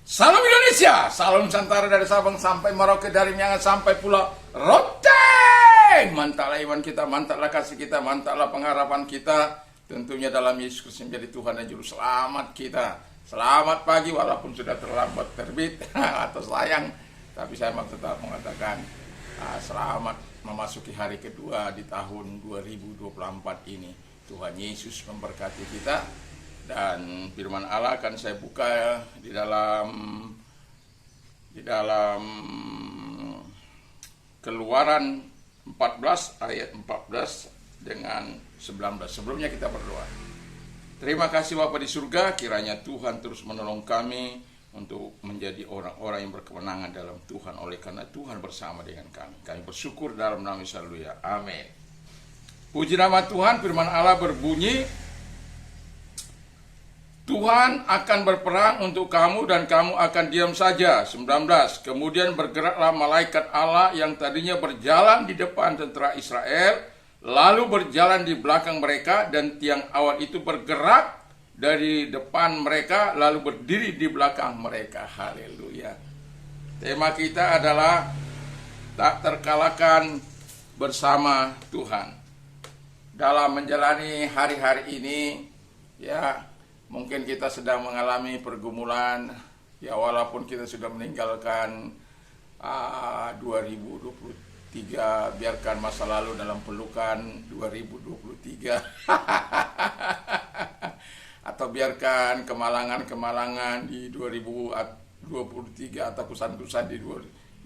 Salam Indonesia, salam Nusantara dari Sabang sampai Merauke, dari Miangas sampai Pulau Rote. Mantaplah iman kita, mantaplah kasih kita, mantaplah pengharapan kita. Tentunya dalam Yesus Kristus menjadi Tuhan dan Juru Selamat kita. Selamat pagi walaupun sudah terlambat terbit atau sayang. Tapi saya tetap mengatakan selamat memasuki hari kedua di tahun 2024 ini. Tuhan Yesus memberkati kita. Dan firman Allah akan saya buka di dalam Keluaran 14 ayat 14 dengan 19. Sebelumnya kita berdoa. Terima kasih Bapa di surga, kiranya Tuhan terus menolong kami untuk menjadi orang-orang yang berkemenangan dalam Tuhan, oleh karena Tuhan bersama dengan kami. Kami bersyukur dalam nama Yesus, haleluya. Amin. Puji nama Tuhan. Firman Allah berbunyi, Tuhan akan berperang untuk kamu dan kamu akan diam saja. 19. Kemudian bergeraklah malaikat Allah yang tadinya berjalan di depan tentara Israel, lalu berjalan di belakang mereka, dan tiang awan itu bergerak dari depan mereka lalu berdiri di belakang mereka. Haleluya. Tema kita adalah tak terkalahkan bersama Tuhan. Dalam menjalani hari-hari ini, ya, mungkin kita sedang mengalami pergumulan, ya, walaupun kita sudah meninggalkan 2023, biarkan masa lalu dalam pelukan 2023 atau biarkan kemalangan-kemalangan di 2023 atau kesan-kesan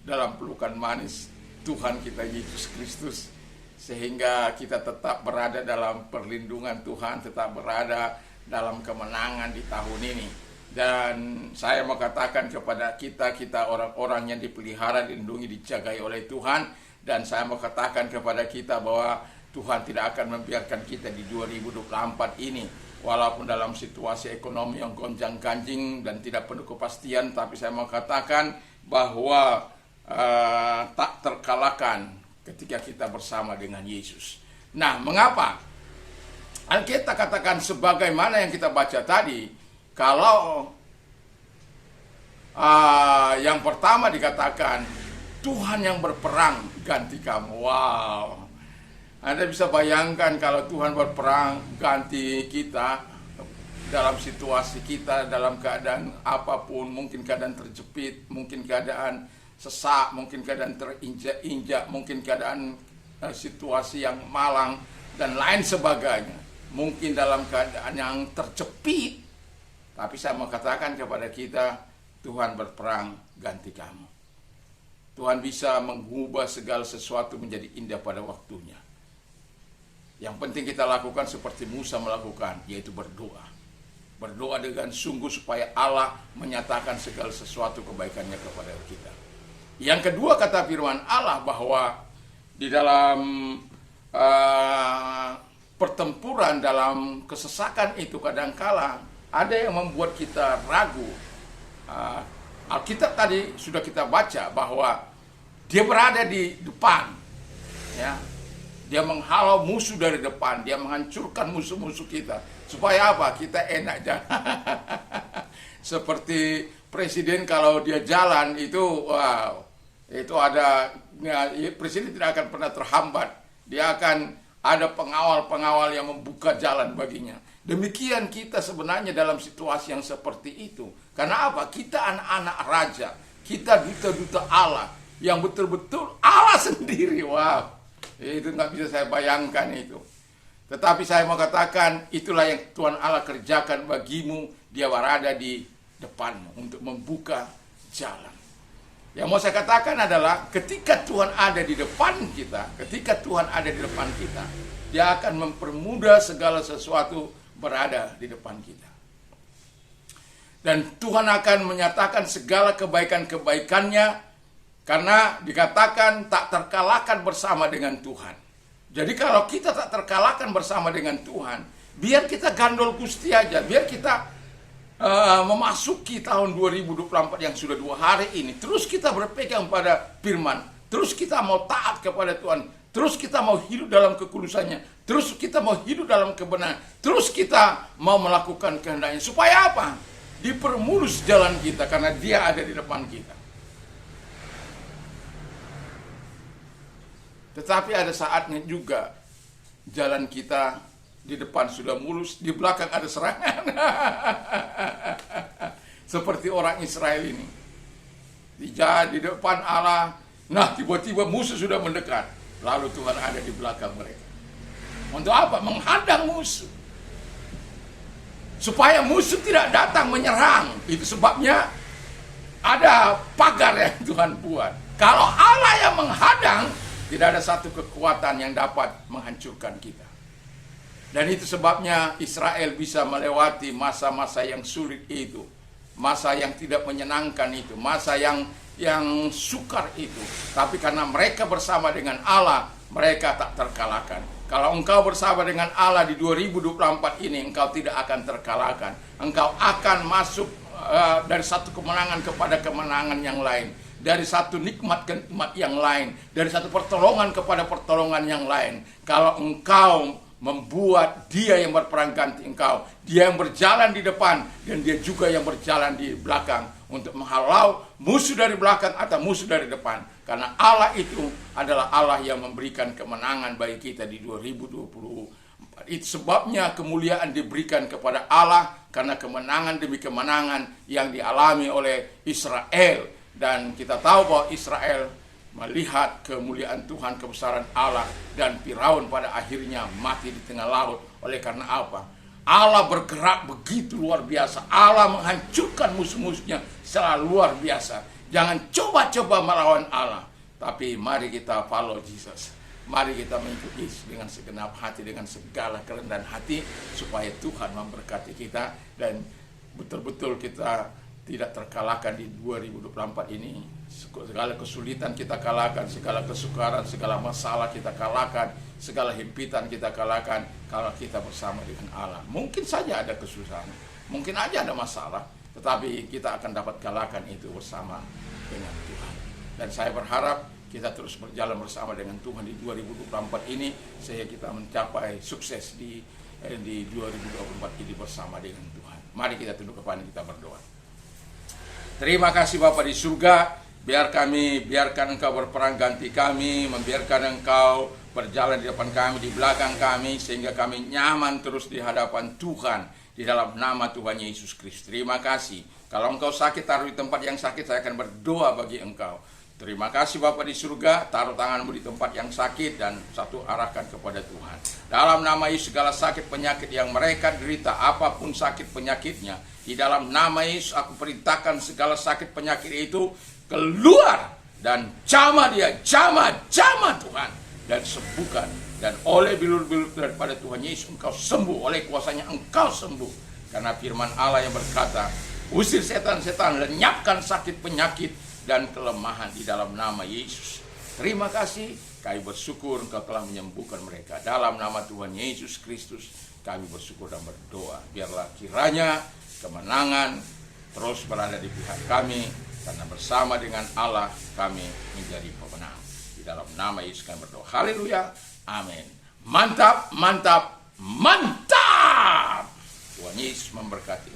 dalam pelukan manis Tuhan kita Yesus Kristus, sehingga kita tetap berada dalam perlindungan Tuhan, tetap berada dalam kemenangan di tahun ini. Dan saya mau katakan kepada kita orang-orang yang dipelihara, dilindungi, dijagai oleh Tuhan. Dan saya mau katakan kepada kita bahwa Tuhan tidak akan membiarkan kita di 2024 ini, walaupun dalam situasi ekonomi yang gonjang-ganjing dan tidak penuh kepastian. Tapi saya mau katakan bahwa tak terkalahkan ketika kita bersama dengan Yesus. Nah, mengapa? Kita katakan sebagaimana yang kita baca tadi, kalau yang pertama dikatakan Tuhan yang berperang ganti kamu. Wow, Anda bisa bayangkan kalau Tuhan berperang ganti kita dalam situasi kita, dalam keadaan apapun, mungkin keadaan terjepit, mungkin keadaan sesak, mungkin keadaan terinjak-injak, mungkin keadaan situasi yang malang dan lain sebagainya. Mungkin dalam keadaan yang terjepit, tapi saya mau katakan kepada kita, Tuhan berperang ganti kamu. Tuhan bisa mengubah segala sesuatu menjadi indah pada waktunya. Yang penting kita lakukan seperti Musa melakukan, yaitu berdoa. Berdoa dengan sungguh supaya Allah menyatakan segala sesuatu kebaikannya kepada kita. Yang kedua, kata firman Allah bahwa di dalam pertempuran, dalam kesesakan itu kadangkala ada yang membuat kita ragu. Alkitab tadi sudah kita baca bahwa dia berada di depan, ya. Dia menghalau musuh dari depan, dia menghancurkan musuh-musuh kita. Supaya apa? Kita enak jalan. Seperti presiden kalau dia jalan itu, wow, itu ada, ya, presiden tidak akan pernah terhambat. Dia akan ada pengawal-pengawal yang membuka jalan baginya. Demikian kita sebenarnya dalam situasi yang seperti itu. Karena apa? Kita anak-anak raja. Kita duta-duta Allah. Yang betul-betul Allah sendiri. Wow, itu nggak bisa saya bayangkan itu. Tetapi saya mau katakan, itulah yang Tuhan Allah kerjakan bagimu. Dia berada di depanmu untuk membuka jalan. Yang mau saya katakan adalah ketika Tuhan ada di depan kita, ketika Tuhan ada di depan kita, Dia akan mempermudah segala sesuatu berada di depan kita. Dan Tuhan akan menyatakan segala kebaikan-kebaikannya, karena dikatakan tak terkalahkan bersama dengan Tuhan. Jadi kalau kita tak terkalahkan bersama dengan Tuhan, biar kita gandol gusti aja, biar kita memasuki tahun 2024 yang sudah 2 hari ini, terus kita berpegang pada firman, terus kita mau taat kepada Tuhan, terus kita mau hidup dalam kekudusannya, terus kita mau hidup dalam kebenaran, terus kita mau melakukan kehendaknya. Supaya apa? dipermulus jalan kita karena Dia ada di depan kita. Tetapi ada saatnya juga jalan kita di depan sudah mulus, di belakang ada serangan. Seperti orang Israel ini. Di depan Allah, nah tiba-tiba musuh sudah mendekat. Lalu Tuhan ada di belakang mereka. Untuk apa? Menghadang musuh. Supaya musuh tidak datang menyerang. Itu sebabnya ada pagar yang Tuhan buat. Kalau Allah yang menghadang, tidak ada satu kekuatan yang dapat menghancurkan kita. Dan itu sebabnya Israel bisa melewati masa-masa yang sulit itu. Masa yang tidak menyenangkan itu. Masa yang sukar itu. Tapi karena mereka bersama dengan Allah, mereka tak terkalahkan. Kalau engkau bersama dengan Allah di 2024 ini, engkau tidak akan terkalahkan. Engkau akan masuk dari satu kemenangan kepada kemenangan yang lain. Dari satu nikmat ke nikmat yang lain. Dari satu pertolongan kepada pertolongan yang lain. Kalau engkau membuat Dia yang berperang ganti engkau, Dia yang berjalan di depan, dan Dia juga yang berjalan di belakang untuk menghalau musuh dari belakang atau musuh dari depan. Karena Allah itu adalah Allah yang memberikan kemenangan bagi kita di 2024. Itu sebabnya kemuliaan diberikan kepada Allah, karena kemenangan demi kemenangan yang dialami oleh Israel. Dan kita tahu bahwa Israel melihat kemuliaan Tuhan, kebesaran Allah, dan Firaun pada akhirnya mati di tengah laut. Oleh karena apa? Allah bergerak begitu luar biasa. Allah menghancurkan musuh-musuhnya secara luar biasa. Jangan coba-coba melawan Allah, tapi mari kita follow Jesus. Mari kita mengikuti dengan segenap hati, dengan segala kerendahan hati, supaya Tuhan memberkati kita dan betul-betul kita tidak terkalahkan di 2024 ini. Segala kesulitan kita kalahkan, segala kesukaran, segala masalah kita kalahkan, segala himpitan kita kalahkan kalau kita bersama dengan Allah. Mungkin saja ada kesusahan, mungkin aja ada masalah, tetapi kita akan dapat kalahkan itu bersama dengan Tuhan. Dan saya berharap kita terus berjalan bersama dengan Tuhan di 2024 ini, sehingga kita mencapai sukses di 2024 ini bersama dengan Tuhan. Mari kita tunduk kepala, kita berdoa. Terima kasih Bapa di surga. Biarkan Engkau berperang ganti kami, membiarkan Engkau berjalan di depan kami, di belakang kami, sehingga kami nyaman terus di hadapan Tuhan, di dalam nama Tuhan Yesus Kristus. Terima kasih. Kalau Engkau sakit, taruh di tempat yang sakit, saya akan berdoa bagi Engkau. Terima kasih Bapa di surga, taruh tanganmu di tempat yang sakit dan satu arahkan kepada Tuhan. Dalam nama Yesus, segala sakit penyakit yang mereka derita, apapun sakit penyakitnya, di dalam nama Yesus aku perintahkan segala sakit penyakit itu keluar dan jamah dia, jamah Tuhan, dan sembuhkan. Dan oleh bilur-bilur daripada Tuhan Yesus engkau sembuh, oleh kuasanya engkau sembuh. Karena firman Allah yang berkata, usir setan-setan, lenyapkan sakit penyakit dan kelemahan di dalam nama Yesus. Terima kasih, kami bersyukur engkau telah menyembuhkan mereka. Dalam nama Tuhan Yesus Kristus kami bersyukur dan berdoa. Biarlah kiranya kemenangan terus berada di pihak kami, karena bersama dengan Allah kami menjadi pemenang. Di dalam nama Yesus kami berdoa. Haleluya. Amin. Mantap, mantap, mantap. Tuhan Yesus memberkati.